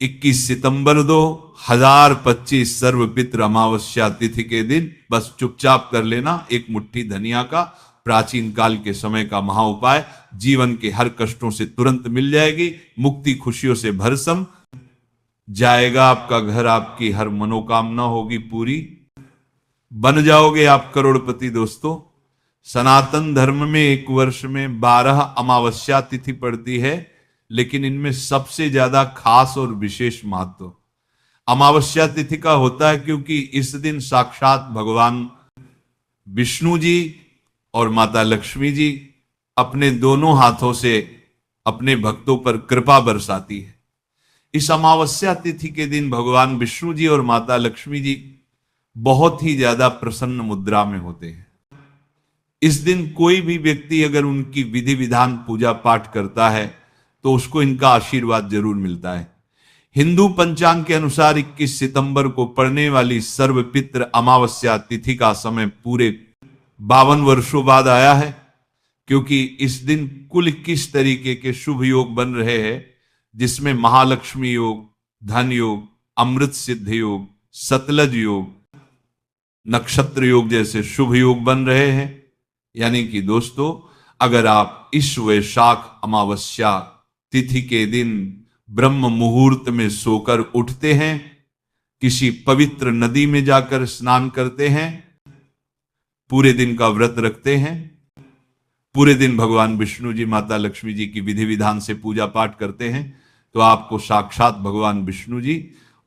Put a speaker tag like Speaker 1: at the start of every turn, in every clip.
Speaker 1: 21 सितंबर 2025 सर्वपित्र अमावस्या तिथि के दिन बस चुपचाप कर लेना एक मुट्ठी धनिया का प्राचीन काल के समय का महा उपाय। जीवन के हर कष्टों से तुरंत मिल जाएगी मुक्ति, खुशियों से भरसम जाएगा आपका घर, आपकी हर मनोकामना होगी पूरी, बन जाओगे आप करोड़पति। दोस्तों, सनातन धर्म में एक वर्ष में 12 अमावस्या तिथि पड़ती है, लेकिन इनमें सबसे ज्यादा खास और विशेष महत्व अमावस्या तिथि का होता है, क्योंकि इस दिन साक्षात भगवान विष्णु जी और माता लक्ष्मी जी अपने दोनों हाथों से अपने भक्तों पर कृपा बरसाती है। इस अमावस्या तिथि के दिन भगवान विष्णु जी और माता लक्ष्मी जी बहुत ही ज्यादा प्रसन्न मुद्रा में होते हैं। इस दिन कोई भी व्यक्ति अगर उनकी विधि विधान पूजा पाठ करता है तो उसको इनका आशीर्वाद जरूर मिलता है। हिंदू पंचांग के अनुसार 21 सितंबर को पड़ने वाली सर्वपित्र अमावस्या तिथि का समय पूरे 52 वर्षों बाद आया है, क्योंकि इस दिन कुल 21 तरीके के शुभ योग बन रहे हैं, जिसमें महालक्ष्मी योग, धन योग, अमृत सिद्ध योग, सतलज योग, नक्षत्र योग जैसे शुभ योग बन रहे हैं। यानी कि दोस्तों, अगर आप इस वैशाख अमावस्या तिथि के दिन ब्रह्म मुहूर्त में सोकर उठते हैं, किसी पवित्र नदी में जाकर स्नान करते हैं, पूरे दिन का व्रत रखते हैं, पूरे दिन भगवान विष्णु जी माता लक्ष्मी जी की विधि विधान से पूजा पाठ करते हैं, तो आपको साक्षात भगवान विष्णु जी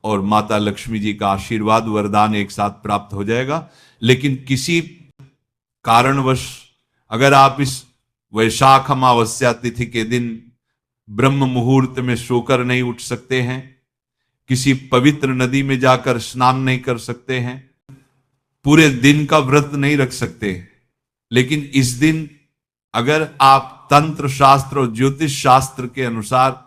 Speaker 1: और माता लक्ष्मी जी का आशीर्वाद वरदान एक साथ प्राप्त हो जाएगा। लेकिन किसी कारणवश अगर आप इस वैशाख अमावस्या तिथि के दिन ब्रह्म मुहूर्त में सोकर नहीं उठ सकते हैं, किसी पवित्र नदी में जाकर स्नान नहीं कर सकते हैं, पूरे दिन का व्रत नहीं रख सकते, लेकिन इस दिन अगर आप तंत्र शास्त्र और ज्योतिष शास्त्र के अनुसार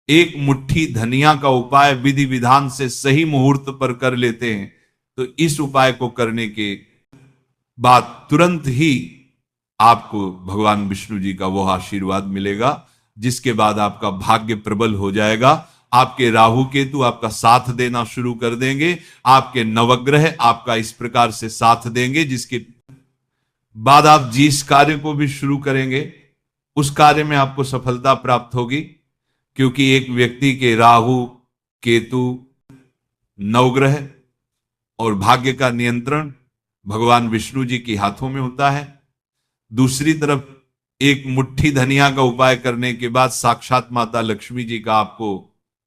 Speaker 1: एक मुट्ठी धनिया का उपाय विधि विधान से सही मुहूर्त पर कर लेते हैं, तो इस उपाय को करने के बाद तुरंत ही आपको भगवान विष्णु जी का वो आशीर्वाद मिलेगा, जिसके बाद आपका भाग्य प्रबल हो जाएगा। आपके राहु केतु आपका साथ देना शुरू कर देंगे, आपके नवग्रह आपका इस प्रकार से साथ देंगे, जिसके बाद आप जिस कार्य को भी शुरू करेंगे उस कार्य में आपको सफलता प्राप्त होगी, क्योंकि एक व्यक्ति के राहु केतु नवग्रह और भाग्य का नियंत्रण भगवान विष्णु जी के हाथों में होता है। दूसरी तरफ एक मुट्ठी धनिया का उपाय करने के बाद साक्षात माता लक्ष्मी जी का आपको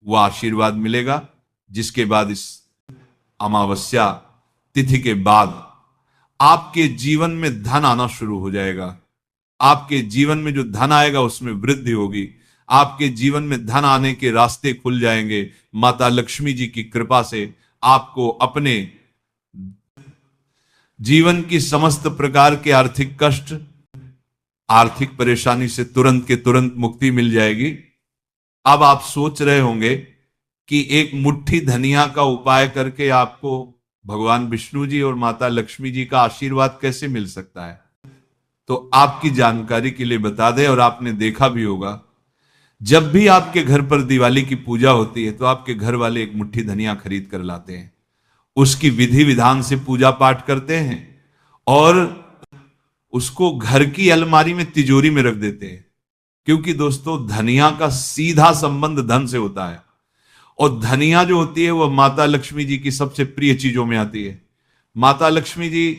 Speaker 1: वह आशीर्वाद मिलेगा, जिसके बाद इस अमावस्या तिथि के बाद आपके जीवन में धन आना शुरू हो जाएगा। आपके जीवन में जो धन आएगा उसमें वृद्धि होगी, आपके जीवन में धन आने के रास्ते खुल जाएंगे। माता लक्ष्मी जी की कृपा से आपको अपने जीवन की समस्त प्रकार के आर्थिक कष्ट, आर्थिक परेशानी से तुरंत के तुरंत मुक्ति मिल जाएगी। अब आप सोच रहे होंगे कि एक मुट्ठी धनिया का उपाय करके आपको भगवान विष्णु जी और माता लक्ष्मी जी का आशीर्वाद कैसे मिल सकता है। तो आपकी जानकारी के लिए बता दें, और आपने देखा भी होगा, जब भी आपके घर पर दिवाली की पूजा होती है तो आपके घर वाले एक मुट्ठी धनिया खरीद कर लाते हैं, उसकी विधि विधान से पूजा पाठ करते हैं और उसको घर की अलमारी में तिजोरी में रख देते हैं। क्योंकि दोस्तों, धनिया का सीधा संबंध धन से होता है, और धनिया जो होती है वह माता लक्ष्मी जी की सबसे प्रिय चीजों में आती है। माता लक्ष्मी जी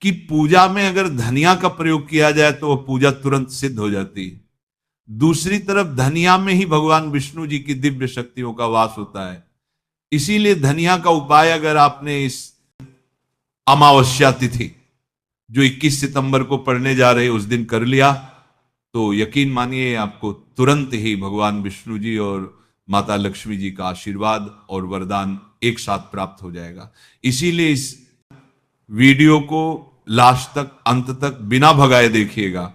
Speaker 1: की पूजा में अगर धनिया का प्रयोग किया जाए तो वह पूजा तुरंत सिद्ध हो जाती है। दूसरी तरफ धनिया में ही भगवान विष्णु जी की दिव्य शक्तियों का वास होता है। इसीलिए धनिया का उपाय अगर आपने इस अमावस्या तिथि जो 21 सितंबर को पड़ने जा रहे उस दिन कर लिया, तो यकीन मानिए आपको तुरंत ही भगवान विष्णु जी और माता लक्ष्मी जी का आशीर्वाद और वरदान एक साथ प्राप्त हो जाएगा। इसीलिए इस वीडियो को लास्ट तक, अंत तक बिना भगाए देखिएगा।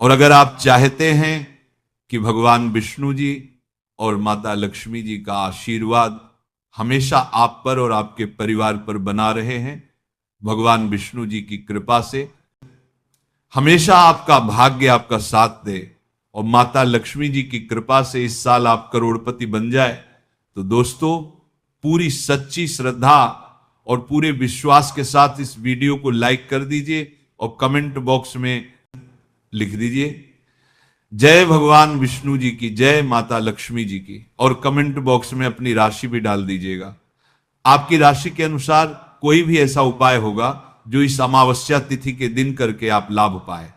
Speaker 1: और अगर आप चाहते हैं कि भगवान विष्णु जी और माता लक्ष्मी जी का आशीर्वाद हमेशा आप पर और आपके परिवार पर बना रहे हैं, भगवान विष्णु जी की कृपा से हमेशा आपका भाग्य आपका साथ दे और माता लक्ष्मी जी की कृपा से इस साल आप करोड़पति बन जाए, तो दोस्तों पूरी सच्ची श्रद्धा और पूरे विश्वास के साथ इस वीडियो को लाइक कर दीजिए और कमेंट बॉक्स में लिख दीजिए जय भगवान विष्णु जी की, जय माता लक्ष्मी जी की, और कमेंट बॉक्स में अपनी राशि भी डाल दीजिएगा। आपकी राशि के अनुसार कोई भी ऐसा उपाय होगा जो इस अमावस्या तिथि के दिन करके आप लाभ पाए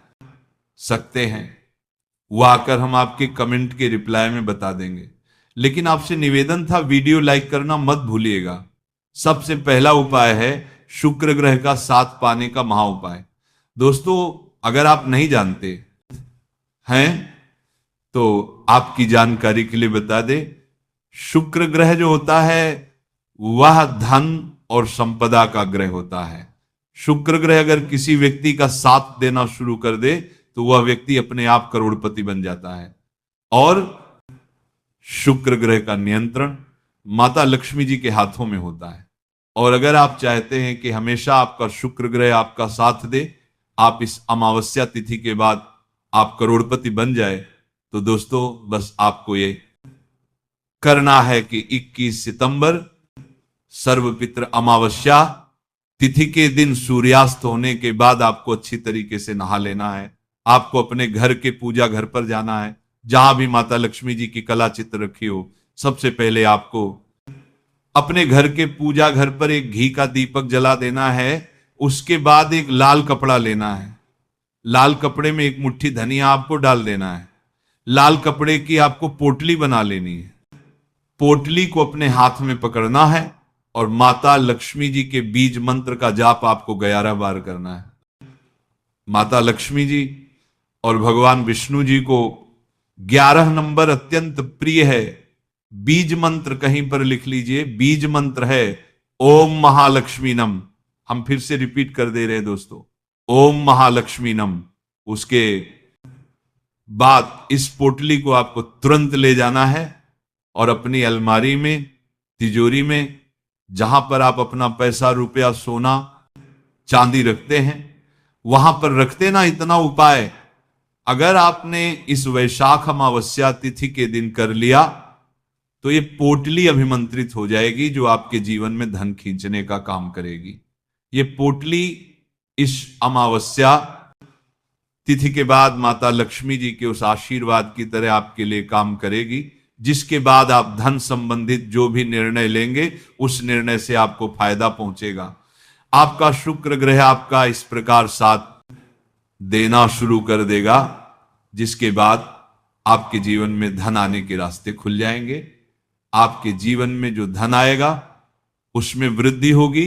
Speaker 1: सकते हैं, वो आकर हम आपके कमेंट के रिप्लाई में बता देंगे। लेकिन आपसे निवेदन था, वीडियो लाइक करना मत भूलिएगा। सबसे पहला उपाय है शुक्र ग्रह का साथ पाने का महा उपाय। दोस्तों अगर आप नहीं जानते हैं तो आपकी जानकारी के लिए बता दे, शुक्र ग्रह जो होता है वह धन और संपदा का ग्रह होता है। शुक्र ग्रह अगर किसी व्यक्ति का साथ देना शुरू कर दे तो वह व्यक्ति अपने आप करोड़पति बन जाता है। और शुक्र ग्रह का नियंत्रण माता लक्ष्मी जी के हाथों में होता है। और अगर आप चाहते हैं कि हमेशा आपका शुक्र ग्रह आपका साथ दे, आप इस अमावस्या तिथि के बाद आप करोड़पति बन जाए, तो दोस्तों बस आपको ये करना है कि 21 सितंबर सर्वपित्र अमावस्या तिथि के दिन सूर्यास्त होने के बाद आपको अच्छी तरीके से नहा लेना है। आपको अपने घर के पूजा घर पर जाना है, जहां भी माता लक्ष्मी जी की कला चित्र रखी हो। सबसे पहले आपको अपने घर के पूजा घर पर एक घी का दीपक जला देना है। उसके बाद एक लाल कपड़ा लेना है, लाल कपड़े में एक मुट्ठी धनिया आपको डाल देना है। लाल कपड़े की आपको पोटली बना लेनी है, पोटली को अपने हाथ में पकड़ना है और माता लक्ष्मी जी के बीज मंत्र का जाप आपको 11 बार करना है। माता लक्ष्मी जी और भगवान विष्णु जी को 11 नंबर अत्यंत प्रिय है। बीज मंत्र कहीं पर लिख लीजिए, बीज मंत्र है ओम महालक्ष्मी नम। हम फिर से रिपीट कर दे रहे हैं दोस्तों, ओम महालक्ष्मी नम। उसके बाद इस पोटली को आपको तुरंत ले जाना है और अपनी अलमारी में, तिजोरी में, जहां पर आप अपना पैसा रुपया सोना चांदी रखते हैं वहां पर रखते ना। इतना उपाय अगर आपने इस वैशाख अमावस्या तिथि के दिन कर लिया तो ये पोटली अभिमंत्रित हो जाएगी, जो आपके जीवन में धन खींचने का काम करेगी। ये पोटली इस अमावस्या तिथि के बाद माता लक्ष्मी जी के उस आशीर्वाद की तरह आपके लिए काम करेगी, जिसके बाद आप धन संबंधित जो भी निर्णय लेंगे उस निर्णय से आपको फायदा पहुंचेगा। आपका शुक्र ग्रह आपका इस प्रकार साथ देना शुरू कर देगा, जिसके बाद आपके जीवन में धन आने के रास्ते खुल जाएंगे। आपके जीवन में जो धन आएगा उसमें वृद्धि होगी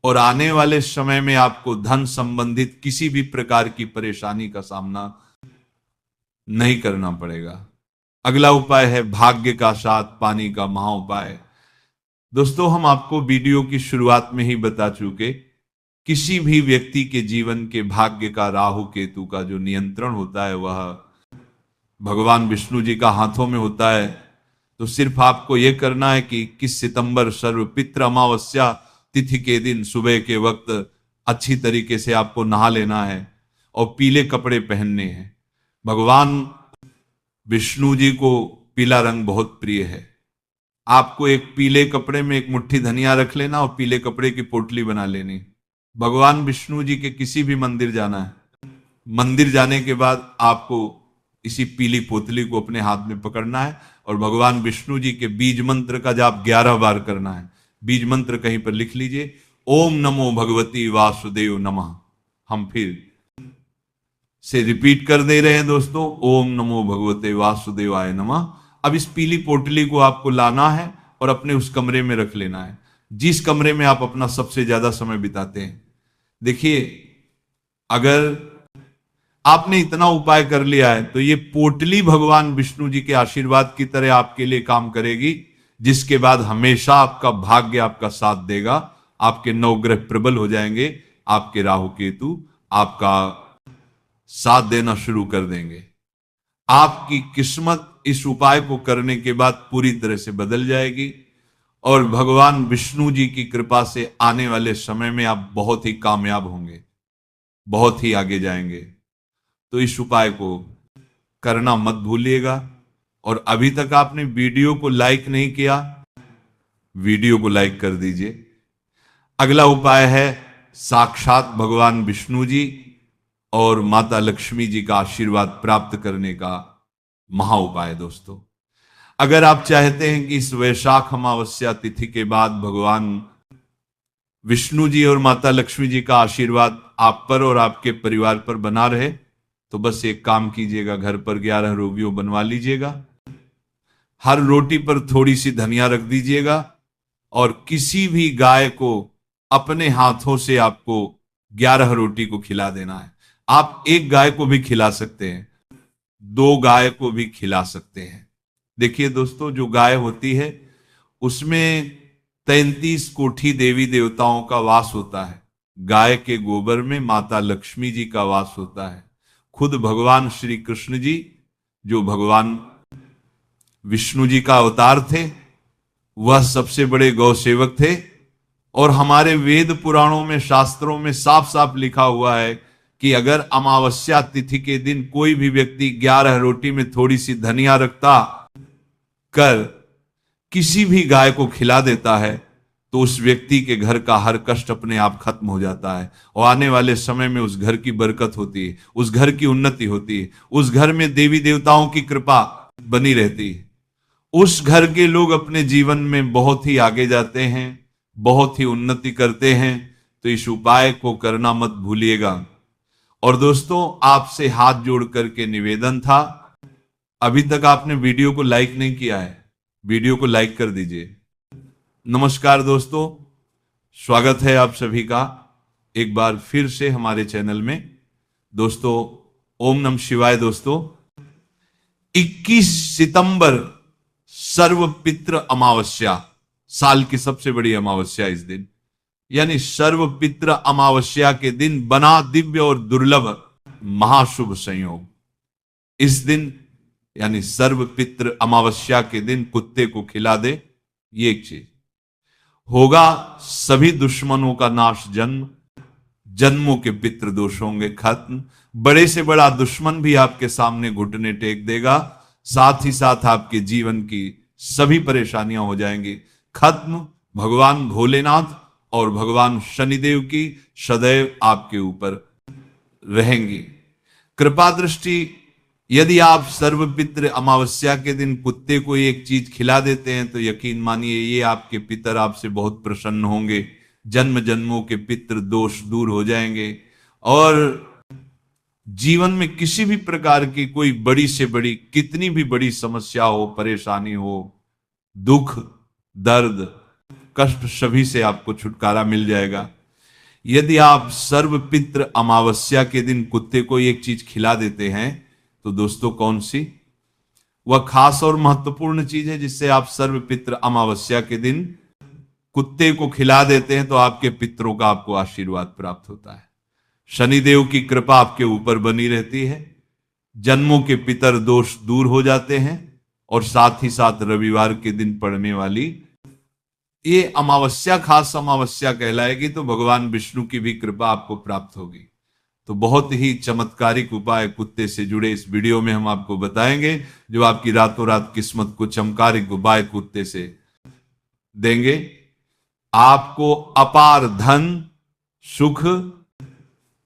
Speaker 1: और आने वाले समय में आपको धन संबंधित किसी भी प्रकार की परेशानी का सामना नहीं करना पड़ेगा। अगला उपाय है भाग्य का साथ पानी का महा उपाय। दोस्तों हम आपको वीडियो की शुरुआत में ही बता चुके, किसी भी व्यक्ति के जीवन के भाग्य का राहु केतु का जो नियंत्रण होता है वह भगवान विष्णु जी का हाथों में होता है। तो सिर्फ आपको यह करना है कि 21 सितंबर सर्वपित्र अमावस्या तिथि के दिन सुबह के वक्त अच्छी तरीके से आपको नहा लेना है और पीले कपड़े पहनने हैं। भगवान विष्णु जी को पीला रंग बहुत प्रिय है। आपको एक पीले कपड़े में एक मुट्ठी धनिया रख लेना और पीले कपड़े की पोटली बना लेनी। भगवान विष्णु जी के किसी भी मंदिर जाना है, मंदिर जाने के बाद आपको इसी पीली पोतली को अपने हाथ में पकड़ना है और भगवान विष्णु जी के बीज मंत्र का जाप 11 बार करना है। बीज मंत्र कहीं पर लिख लीजिए, ओम नमो भगवती वासुदेव नमः। हम फिर से रिपीट कर दे रहे हैं दोस्तों, ओम नमो भगवते वासुदेवाय नमः। अब इस पीली पोटली को आपको लाना है और अपने उस कमरे में रख लेना है जिस कमरे में आप अपना सबसे ज्यादा समय बिताते हैं। देखिए अगर आपने इतना उपाय कर लिया है तो ये पोटली भगवान विष्णु जी के आशीर्वाद की तरह आपके लिए काम करेगी, जिसके बाद हमेशा आपका भाग्य आपका साथ देगा। आपके नवग्रह प्रबल हो जाएंगे, आपके राहु केतु आपका साथ देना शुरू कर देंगे। आपकी किस्मत इस उपाय को करने के बाद पूरी तरह से बदल जाएगी और भगवान विष्णु जी की कृपा से आने वाले समय में आप बहुत ही कामयाब होंगे, बहुत ही आगे जाएंगे। तो इस उपाय को करना मत भूलिएगा। और अभी तक आपने वीडियो को लाइक नहीं किया, वीडियो को लाइक कर दीजिए। अगला उपाय है साक्षात भगवान विष्णु जी और माता लक्ष्मी जी का आशीर्वाद प्राप्त करने का महा उपाय। दोस्तों, अगर आप चाहते हैं कि इस वैशाख अमावस्या तिथि के बाद भगवान विष्णु जी और माता लक्ष्मी जी का आशीर्वाद आप पर और आपके परिवार पर बना रहे, तो बस एक काम कीजिएगा, घर पर 11 रोगियों बनवा लीजिएगा। हर रोटी पर थोड़ी सी धनिया रख दीजिएगा और किसी भी गाय को अपने हाथों से आपको 11 रोटी को खिला देना है। आप एक गाय को भी खिला सकते हैं, 2 गाय को भी खिला सकते हैं। देखिए दोस्तों, जो गाय होती है उसमें 33 कोटि देवी देवताओं का वास होता है। गाय के गोबर में माता लक्ष्मी जी का वास होता है। खुद भगवान श्री कृष्ण जी, जो भगवान विष्णु जी का अवतार थे, वह सबसे बड़े गौ सेवक थे। और हमारे वेद पुराणों में, शास्त्रों में साफ साफ लिखा हुआ है कि अगर अमावस्या तिथि के दिन कोई भी व्यक्ति 11 रोटी में थोड़ी सी धनिया रखता कर किसी भी गाय को खिला देता है, तो उस व्यक्ति के घर का हर कष्ट अपने आप खत्म हो जाता है और आने वाले समय में उस घर की बरकत होती है, उस घर की उन्नति होती है, उस घर में देवी देवताओं की कृपा बनी रहती है। उस घर के लोग अपने जीवन में बहुत ही आगे जाते हैं, बहुत ही उन्नति करते हैं। तो इस उपाय को करना मत भूलिएगा। और दोस्तों, आपसे हाथ जोड़ करके निवेदन था, अभी तक आपने वीडियो को लाइक नहीं किया है, वीडियो को लाइक कर दीजिए। नमस्कार दोस्तों, स्वागत है आप सभी का एक बार फिर से हमारे चैनल में। दोस्तों, ओम नमः शिवाय। दोस्तों, 21 सितंबर सर्वपित्र अमावस्या, साल की सबसे बड़ी अमावस्या इस दिन, यानी सर्वपित्र अमावस्या के दिन बना दिव्य और दुर्लभ महाशुभ संयोग। इस दिन यानी सर्वपित्र अमावस्या के दिन कुत्ते को खिला दे, ये एक चीज होगा। सभी दुश्मनों का नाश, जन्मों के पितृ दोष होंगे खत्म। बड़े से बड़ा दुश्मन भी आपके सामने घुटने टेक देगा। साथ ही साथ आपके जीवन की सभी परेशानियां हो जाएंगी खत्म। भगवान भोलेनाथ और भगवान शनिदेव की सदैव आपके ऊपर रहेंगी कृपा दृष्टि। यदि आप सर्वपित्र अमावस्या के दिन कुत्ते को एक चीज खिला देते हैं, तो यकीन मानिए ये आपके पितर आपसे बहुत प्रसन्न होंगे। जन्म जन्मों के पितृ दोष दूर हो जाएंगे और जीवन में किसी भी प्रकार की कोई बड़ी से बड़ी, कितनी भी बड़ी समस्या हो, परेशानी हो, दुख, दर्द, कष्ट, सभी से आपको छुटकारा मिल जाएगा। यदि आप सर्वपित्र अमावस्या के दिन कुत्ते को एक चीज खिला देते हैं, तो दोस्तों कौन सी वह खास और महत्वपूर्ण चीज है जिससे आप सर्वपित्र अमावस्या के दिन कुत्ते को खिला देते हैं, तो आपके पितरों का आपको आशीर्वाद प्राप्त होता है। शनिदेव की कृपा आपके ऊपर बनी रहती है, जन्मों के पितर दोष दूर हो जाते हैं और साथ ही साथ रविवार के दिन पड़ने वाली ये अमावस्या खास अमावस्या कहलाएगी, तो भगवान विष्णु की भी कृपा आपको प्राप्त होगी। तो बहुत ही चमत्कारिक उपाय कुत्ते से जुड़े इस वीडियो में हम आपको बताएंगे, जो आपकी रातों रात किस्मत को चमत्कारिक उपाय कुत्ते से देंगे। आपको अपार धन, सुख,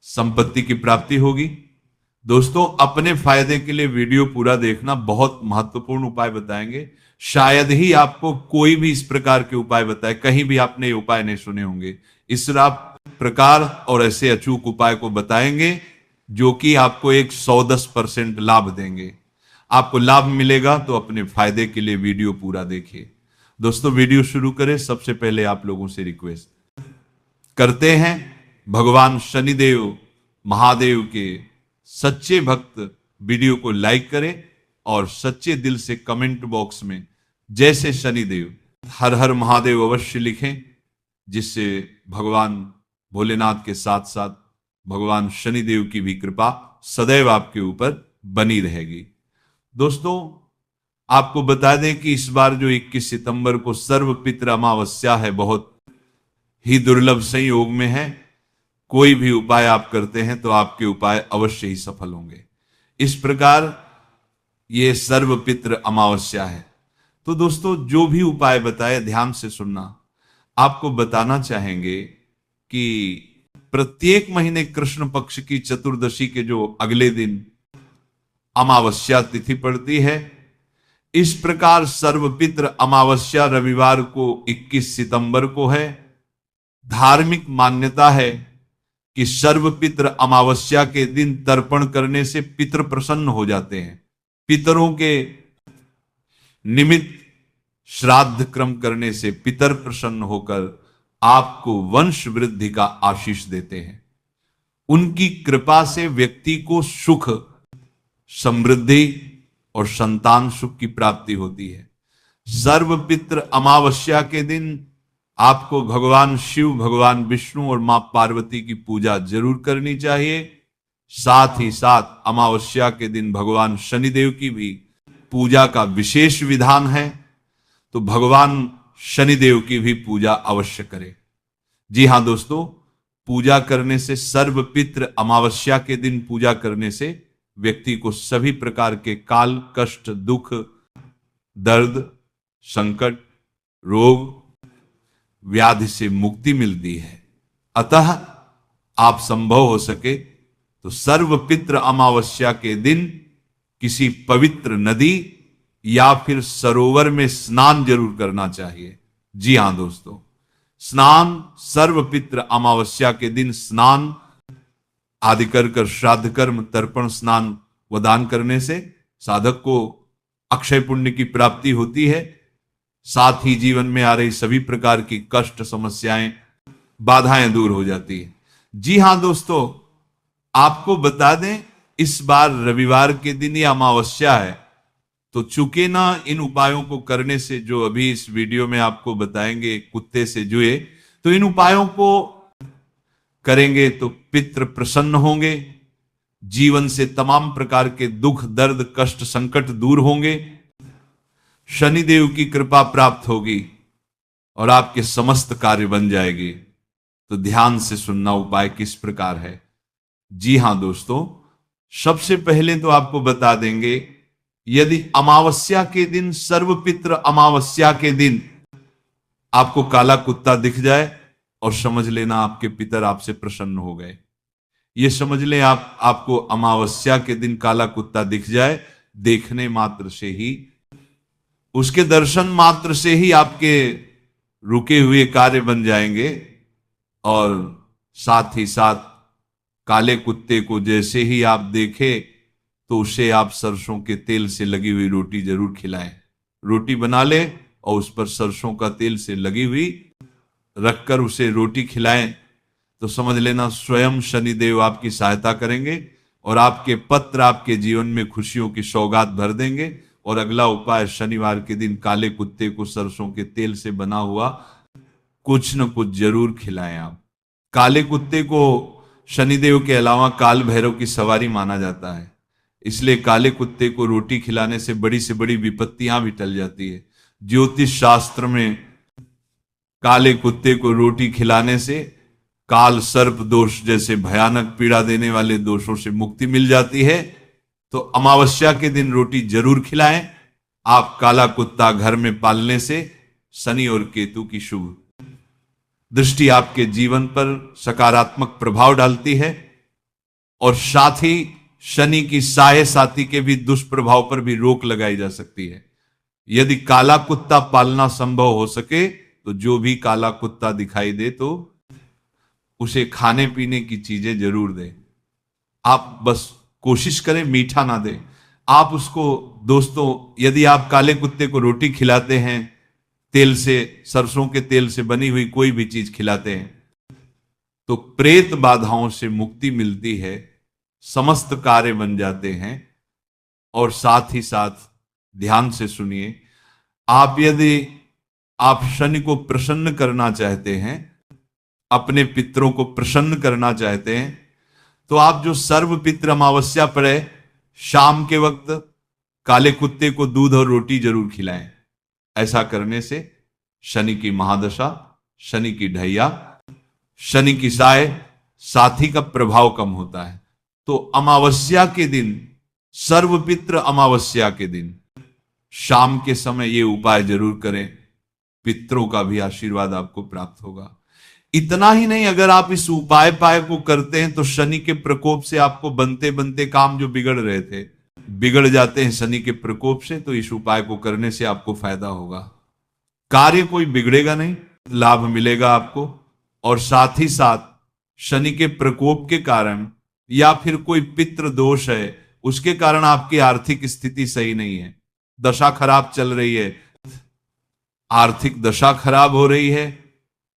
Speaker 1: संपत्ति की प्राप्ति होगी। दोस्तों, अपने फायदे के लिए वीडियो पूरा देखना, बहुत महत्वपूर्ण उपाय बताएंगे। शायद ही आपको कोई भी इस प्रकार के उपाय बताए, कहीं भी आपने ये उपाय नहीं सुने होंगे। इस प्रकार और ऐसे अचूक उपाय को बताएंगे जो कि आपको एक 110% लाभ देंगे। आपको लाभ मिलेगा तो अपने फायदे के लिए वीडियो पूरा देखिए। दोस्तों, वीडियो शुरू करें, सबसे पहले आप लोगों से रिक्वेस्ट करते हैं, भगवान शनिदेव महादेव के सच्चे भक्त वीडियो को लाइक करें और सच्चे दिल से कमेंट बॉक्स में जय से शनिदेव, हर हर महादेव अवश्य लिखें, जिससे भगवान भोलेनाथ के साथ साथ भगवान शनिदेव की भी कृपा सदैव आपके ऊपर बनी रहेगी। दोस्तों, आपको बता दें कि इस बार जो 21 सितंबर को सर्वपित्र अमावस्या है, बहुत ही दुर्लभ संयोग में है। कोई भी उपाय आप करते हैं तो आपके उपाय अवश्य ही सफल होंगे। इस प्रकार ये सर्वपित्र अमावस्या है। तो दोस्तों, जो भी उपाय बताए ध्यान से सुनना। आपको बताना चाहेंगे कि प्रत्येक महीने कृष्ण पक्ष की चतुर्दशी के जो अगले दिन अमावस्या तिथि पड़ती है, इस प्रकार सर्वपित्र अमावस्या रविवार को 21 सितंबर को है। धार्मिक मान्यता है कि सर्वपित्र अमावस्या के दिन तर्पण करने से पितर प्रसन्न हो जाते हैं। पितरों के निमित्त श्राद्ध क्रम करने से पितर प्रसन्न होकर आपको वंश वृद्धि का आशीष देते हैं। उनकी कृपा से व्यक्ति को सुख, समृद्धि और संतान सुख की प्राप्ति होती है। सर्वपित्र अमावस्या के दिन आपको भगवान शिव, भगवान विष्णु और मां पार्वती की पूजा जरूर करनी चाहिए। साथ ही साथ अमावस्या के दिन भगवान शनिदेव की भी पूजा का विशेष विधान है, तो भगवान शनिदेव की भी पूजा अवश्य करें। जी हां दोस्तों, पूजा करने से, सर्वपित्र अमावस्या के दिन पूजा करने से व्यक्ति को सभी प्रकार के काल, कष्ट, दुख, दर्द, संकट, रोग, व्याधि से मुक्ति मिलती है। अतः आप संभव हो सके तो सर्वपित्र अमावस्या के दिन किसी पवित्र नदी या फिर सरोवर में स्नान जरूर करना चाहिए। जी हां दोस्तों, स्नान सर्वपित्र अमावस्या के दिन स्नान आदि कर श्राद्ध कर्म, तर्पण, स्नान व दान करने से साधक को अक्षय पुण्य की प्राप्ति होती है। साथ ही जीवन में आ रही सभी प्रकार की कष्ट, समस्याएं, बाधाएं दूर हो जाती है। जी हां दोस्तों, आपको बता दें, इस बार रविवार के दिन ये अमावस्या है, तो चूंकि ना इन उपायों को करने से, जो अभी इस वीडियो में आपको बताएंगे कुत्ते से जुए, तो इन उपायों को करेंगे तो पितृ प्रसन्न होंगे, जीवन से तमाम प्रकार के दुख, दर्द, कष्ट, संकट दूर होंगे, शनिदेव की कृपा प्राप्त होगी और आपके समस्त कार्य बन जाएंगे। तो ध्यान से सुनना, उपाय किस प्रकार है। जी हां दोस्तों, सबसे पहले तो आपको बता देंगे, यदि अमावस्या के दिन, सर्वपित्र अमावस्या के दिन आपको काला कुत्ता दिख जाए और समझ लेना आपके पितर आपसे प्रसन्न हो गए। ये समझ लें, आपको अमावस्या के दिन काला कुत्ता दिख जाए, देखने मात्र से ही, उसके दर्शन मात्र से ही आपके रुके हुए कार्य बन जाएंगे। और साथ ही साथ काले कुत्ते को जैसे ही आप देखें तो उसे आप सरसों के तेल से लगी हुई रोटी जरूर खिलाएं। रोटी बना ले और उस पर सरसों का तेल से लगी हुई रखकर उसे रोटी खिलाएं, तो समझ लेना स्वयं शनिदेव आपकी सहायता करेंगे और आपके पत्र आपके जीवन में खुशियों की सौगात भर देंगे। और अगला उपाय, शनिवार के दिन काले कुत्ते को सरसों के तेल से बना हुआ कुछ न कुछ जरूर खिलाएं आप। काले कुत्ते को शनिदेव के अलावा काल भैरव की सवारी माना जाता है, इसलिए काले कुत्ते को रोटी खिलाने से बड़ी विपत्तियां भी टल जाती है। ज्योतिष शास्त्र में काले कुत्ते को रोटी खिलाने से काल, सर्प दोष जैसे भयानक पीड़ा देने वाले दोषों से मुक्ति मिल जाती है। तो अमावस्या के दिन रोटी जरूर खिलाएं आप। काला कुत्ता घर में पालने से शनि और केतु की शुभ दृष्टि आपके जीवन पर सकारात्मक प्रभाव डालती है और साथ ही शनि की साये साथी के भी दुष्प्रभाव पर भी रोक लगाई जा सकती है। यदि काला कुत्ता पालना संभव हो सके तो जो भी काला कुत्ता दिखाई दे तो उसे खाने पीने की चीजें जरूर दें। आप बस कोशिश करें मीठा ना दें। आप उसको, दोस्तों, यदि आप काले कुत्ते को रोटी खिलाते हैं, तेल से, सरसों के तेल से बनी हुई कोई भी चीज खिलाते हैं, तो प्रेत बाधाओं से मुक्ति मिलती है, समस्त कार्य बन जाते हैं। और साथ ही साथ ध्यान से सुनिए, यदि आप शनि को प्रसन्न करना चाहते हैं, अपने पितरों को प्रसन्न करना चाहते हैं, तो आप जो सर्वपित्र अमावस्या पड़े, शाम के वक्त काले कुत्ते को दूध और रोटी जरूर खिलाएं। ऐसा करने से शनि की महादशा, शनि की ढैया, शनि की साय साथी का प्रभाव कम होता है। तो अमावस्या के दिन सर्वपित्र अमावस्या के दिन शाम के समय ये उपाय जरूर करें, पितरों का भी आशीर्वाद आपको प्राप्त होगा। इतना ही नहीं, अगर आप इस उपाय को करते हैं तो शनि के प्रकोप से आपको बनते बनते काम जो बिगड़ रहे थे बिगड़ जाते हैं शनि के प्रकोप से। तो इस उपाय को करने से आपको फायदा होगा, कार्य कोई बिगड़ेगा नहीं, लाभ मिलेगा आपको। और साथ ही साथ शनि के प्रकोप के कारण या फिर कोई पितृ दोष है उसके कारण आपकी आर्थिक स्थिति सही नहीं है, दशा खराब चल रही है, आर्थिक दशा खराब हो रही है,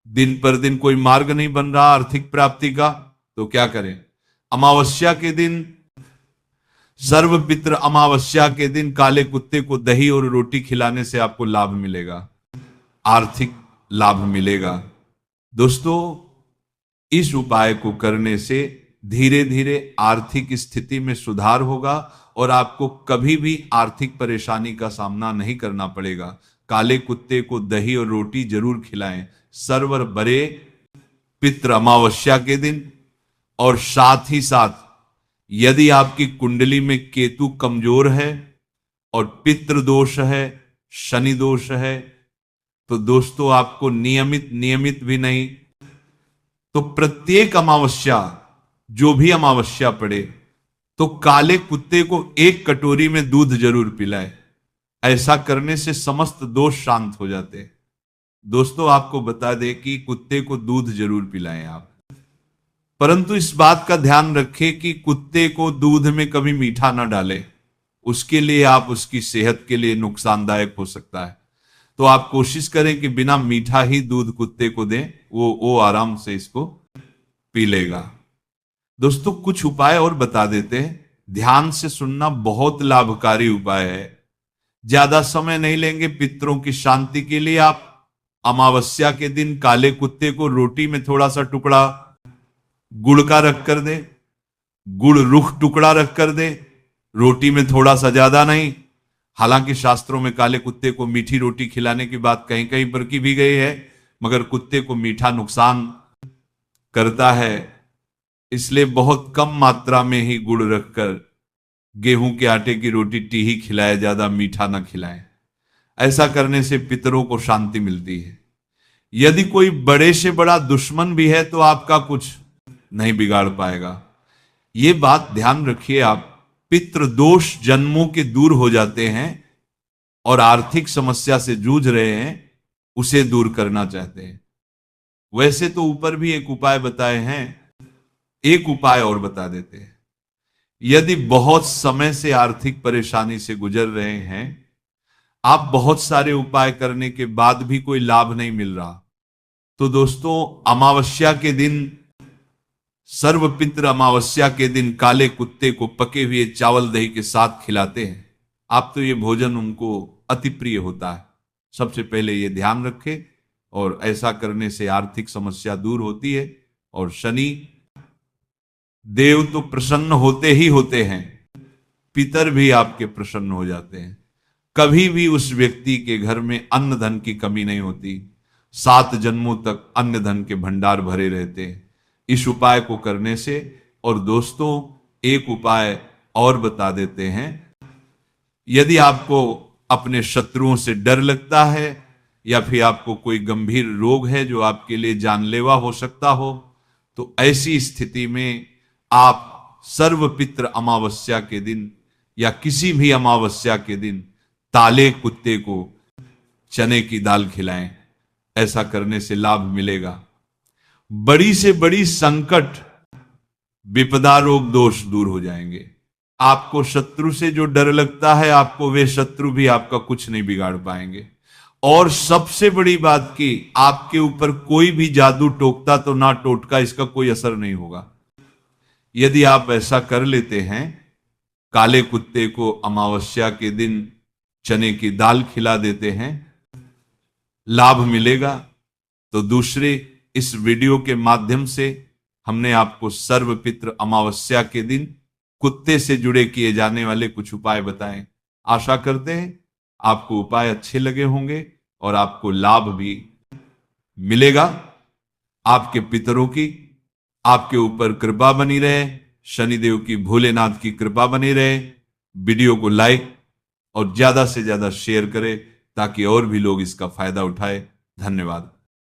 Speaker 1: दिन पर दिन कोई मार्ग नहीं बन रहा आर्थिक प्राप्ति का, तो क्या करें? अमावस्या के दिन, सर्वपित्र अमावस्या के दिन काले कुत्ते को दही और रोटी खिलाने से आपको लाभ मिलेगा, आर्थिक लाभ मिलेगा। दोस्तों, इस उपाय को करने से धीरे धीरे आर्थिक स्थिति में सुधार होगा और आपको कभी भी आर्थिक परेशानी का सामना नहीं करना पड़ेगा। काले कुत्ते को दही और रोटी जरूर खिलाएं सर्वर बरे पितृ अमावस्या के दिन। और साथ ही साथ यदि आपकी कुंडली में केतु कमजोर है और पितृ दोष है, शनि दोष है, तो दोस्तों आपको नियमित भी नहीं तो प्रत्येक अमावस्या, जो भी अमावस्या पड़े, तो काले कुत्ते को एक कटोरी में दूध जरूर पिलाए। ऐसा करने से समस्त दोष शांत हो जाते हैं। दोस्तों, आपको बता दें कि कुत्ते को दूध जरूर पिलाएं आप, परंतु इस बात का ध्यान रखें कि कुत्ते को दूध में कभी मीठा ना डालें, उसके लिए आप उसकी सेहत के लिए नुकसानदायक हो सकता है। तो आप कोशिश करें कि बिना मीठा ही दूध कुत्ते को दें, वो आराम से इसको पी लेगा। दोस्तों, कुछ उपाय और बता देते हैं, ध्यान से सुनना, बहुत लाभकारी उपाय है। ज्यादा समय नहीं लेंगे। पितरों की शांति के लिए आप अमावस्या के दिन काले कुत्ते को रोटी में थोड़ा सा टुकड़ा गुड़ का रख कर दे, गुड़ रुख टुकड़ा रख कर दे, रोटी में थोड़ा सा, ज्यादा नहीं। हालांकि शास्त्रों में काले कुत्ते को मीठी रोटी खिलाने की बात कहीं कहीं पर की भी गई है, मगर कुत्ते को मीठा नुकसान करता है, इसलिए बहुत कम मात्रा में ही गुड़ रखकर गेहूं के आटे की रोटी ही खिलाए, ज्यादा मीठा ना खिलाएं। ऐसा करने से पितरों को शांति मिलती है। यदि कोई बड़े से बड़ा दुश्मन भी है तो आपका कुछ नहीं बिगाड़ पाएगा। ये बात ध्यान रखिए आप। पितृ दोष जन्मों के दूर हो जाते हैं और आर्थिक समस्या से जूझ रहे हैं, उसे दूर करना चाहते हैं। वैसे तो ऊपर भी एक उपाय बताए हैं, एक उपाय और बता देते हैं। यदि बहुत समय से आर्थिक परेशानी से गुजर रहे हैं, आप बहुत सारे उपाय करने के बाद भी कोई लाभ नहीं मिल रहा, तो दोस्तों अमावस्या के दिन, सर्वपित्र अमावस्या के दिन काले कुत्ते को पके हुए चावल दही के साथ खिलाते हैं आप, तो ये भोजन उनको अति प्रिय होता है। सबसे पहले ये ध्यान रखें, और ऐसा करने से आर्थिक समस्या दूर होती है और शनि देव तो प्रसन्न होते ही होते हैं, पितर भी आपके प्रसन्न हो जाते हैं। कभी भी उस व्यक्ति के घर में अन्न धन की कमी नहीं होती, 7 जन्मों तक अन्न धन के भंडार भरे रहते हैं इस उपाय को करने से। और दोस्तों, एक उपाय और बता देते हैं। यदि आपको अपने शत्रुओं से डर लगता है या फिर आपको कोई गंभीर रोग है जो आपके लिए जानलेवा हो सकता हो, तो ऐसी स्थिति में आप सर्वपित्र अमावस्या के दिन या किसी भी अमावस्या के दिन ताले कुत्ते को चने की दाल खिलाएं। ऐसा करने से लाभ मिलेगा। बड़ी से बड़ी संकट, विपदा, रोग दोष दूर हो जाएंगे। आपको शत्रु से जो डर लगता है, आपको वे शत्रु भी आपका कुछ नहीं बिगाड़ पाएंगे। और सबसे बड़ी बात की, आपके ऊपर कोई भी जादू टोकता तो ना टोटका, इसका कोई असर नहीं होगा। यदि आप ऐसा कर लेते हैं, काले कुत्ते को अमावस्या के दिन चने की दाल खिला देते हैं, लाभ मिलेगा। तो दूसरे इस वीडियो के माध्यम से हमने आपको सर्वपित्र अमावस्या के दिन कुत्ते से जुड़े किए जाने वाले कुछ उपाय बताएं। आशा करते हैं आपको उपाय अच्छे लगे होंगे और आपको लाभ भी मिलेगा। आपके पितरों की आपके ऊपर कृपा बनी रहे, शनिदेव की, भोलेनाथ की कृपा बनी रहे। वीडियो को लाइक और ज्यादा से ज्यादा शेयर करें ताकि और भी लोग इसका फायदा उठाए। धन्यवाद।